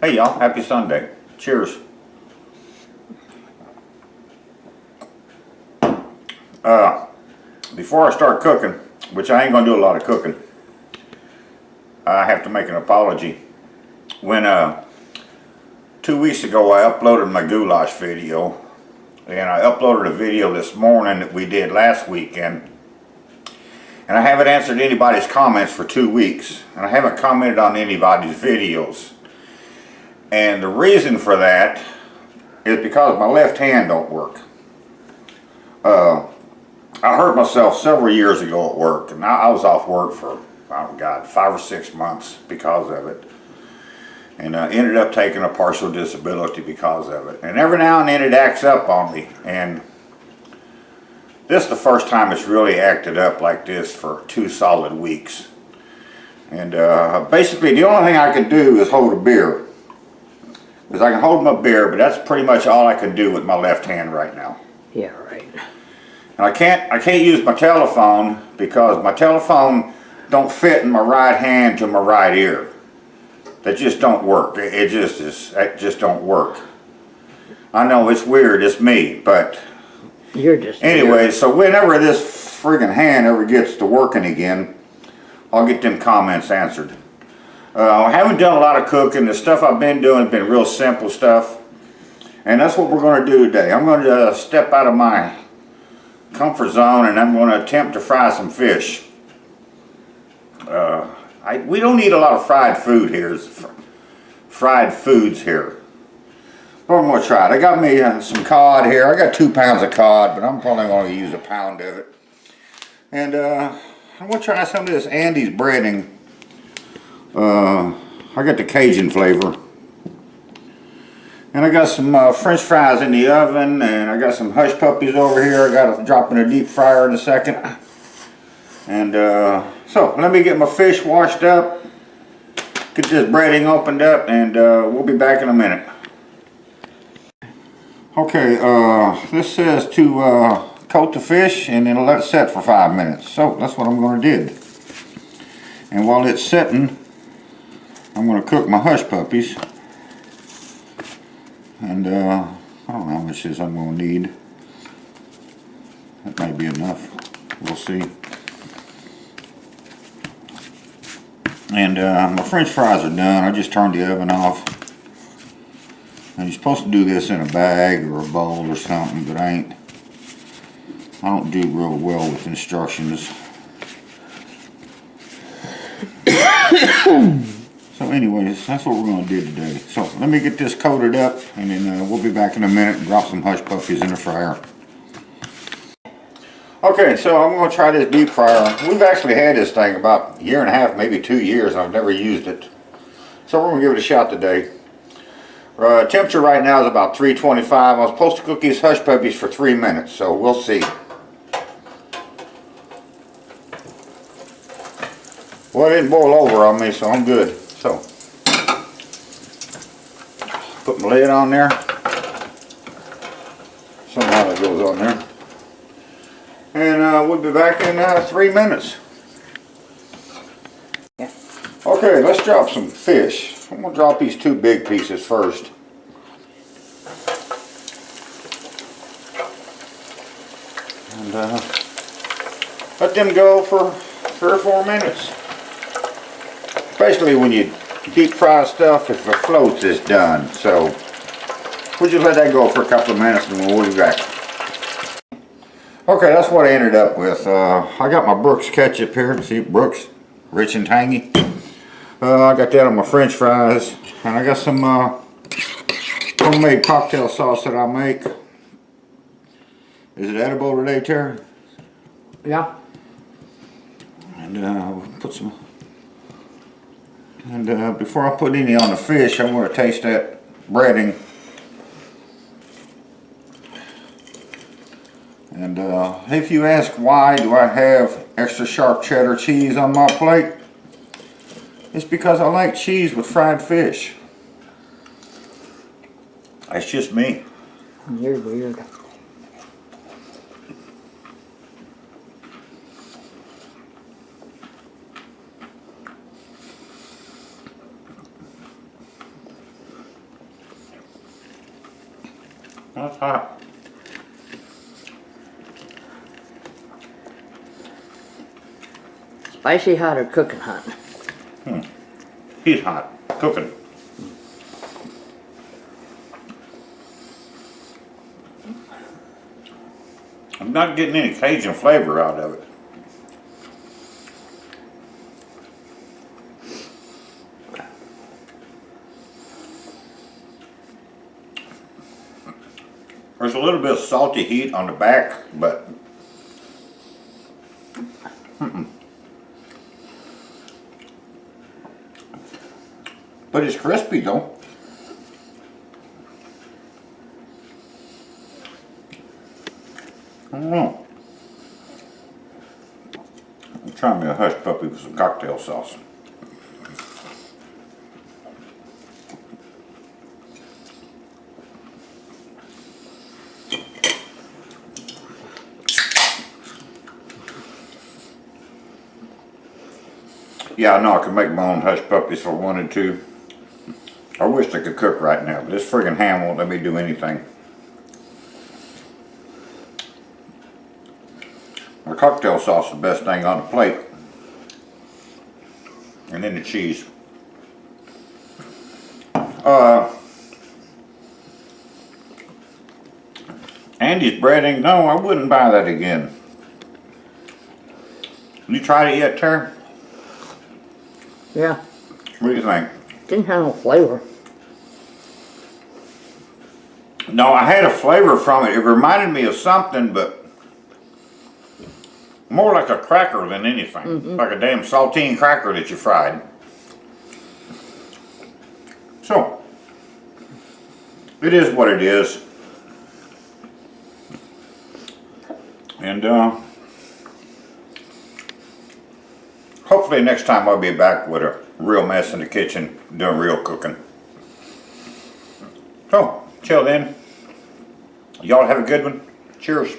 Hey y'all, happy Sunday. Cheers. Before I start cooking, which I ain't gonna do a lot of cooking, I have to make an apology. When 2 weeks ago I uploaded my goulash video, and I uploaded a video this morning that we did last weekend, and I haven't answered anybody's comments for 2 weeks, and I haven't commented on anybody's videos. And the reason for that is because my left hand don't work. I hurt myself several years ago at work, and I was off work for, oh God, 5 or 6 months because of it. And I ended up taking a partial disability because of it. And every now and then it acts up on me. And this is the first time it's really acted up like this for 2 solid weeks. And basically the only thing I can do is hold a beer. Because I can hold my beer, but that's pretty much all I can do with my left hand right now. Yeah, right. And I can't use my telephone because my telephone don't fit in my right hand to my right ear. That just don't work. It just don't work. I know it's weird, it's me, but You're just anyway, weird. so whenever this friggin' hand ever gets to working again, I'll get them comments answered. I haven't done a lot of cooking. The stuff I've been doing has been real simple stuff. And that's what we're going to do today. I'm going to step out of my comfort zone and I'm going to attempt to fry some fish. We don't eat a lot of fried food here. Fried foods here. But I'm going to try it. I got me some cod here. I got 2 pounds of cod, but I'm probably going to use 1 pound of it. And I'm going to try some of this Andy's breading. I got the Cajun flavor. And I got some French fries in the oven, and I got some hush puppies over here. I got to drop in a deep fryer in a second. And so let me get my fish washed up, get this breading opened up, and we'll be back in a minute. Okay, this says to coat the fish and then let it set for 5 minutes. So that's what I'm going to do. And while it's setting, I'm going to cook my hush puppies. And I don't know how much this I'm going to need. That may be enough. We'll see. And my French fries are done. I just turned the oven off. And you're supposed to do this in a bag or a bowl or something, but I don't do real well with instructions. So anyways, that's what we're going to do today. So let me get this coated up, and then we'll be back in a minute and drop some hush puppies in the fryer. Okay, so I'm going to try this deep fryer. We've actually had this thing about 1.5 years, maybe 2 years. I've never used it. So we're going to give it a shot today. Temperature right now is about 325. I'm supposed to cook these hush puppies for 3 minutes, so we'll see. Well, it didn't boil over on me, so I'm good. So, put my lid on there. Somehow it goes on there. And we'll be back in 3 minutes. Yeah. Okay, let's drop some fish. I'm going to drop these 2 big pieces first. And let them go for 3 or 4 minutes. Especially when you deep fry stuff, if it floats, it's done. So we'll just let that go for a couple of minutes and we'll be back. Okay, that's what I ended up with. I got my Brooks ketchup here. See, Brooks, rich and tangy. I got that on my French fries. And I got some homemade cocktail sauce that I make. Is it edible today, Terry? Yeah. And we'll put some... And before I put any on the fish, I want to taste that breading. And if you ask why do I have extra sharp cheddar cheese on my plate, it's because I like cheese with fried fish. That's just me. You're weird. That's hot. Spicy hot or cooking hot? He's hot. Cooking. I'm not getting any Cajun flavor out of it. There's a little bit of salty heat on the back, but but it's crispy though. I don't know. I'm trying me a hush puppy with some cocktail sauce. Yeah, I know I could make my own hush puppies if I wanted to. I wish I could cook right now, but this friggin' ham won't let me do anything. The cocktail sauce is the best thing on the plate. And then the cheese. Andy's breading. No, I wouldn't buy that again. You tried it yet, Tara? Yeah. What do you think? Didn't have no flavor. No, I had a flavor from it. It reminded me of something, but more like a cracker than anything. Like a damn saltine cracker that you fried. So, it is what it is. And hopefully next time I'll be back with a real mess in the kitchen, doing real cooking. So, till then, y'all have a good one. Cheers.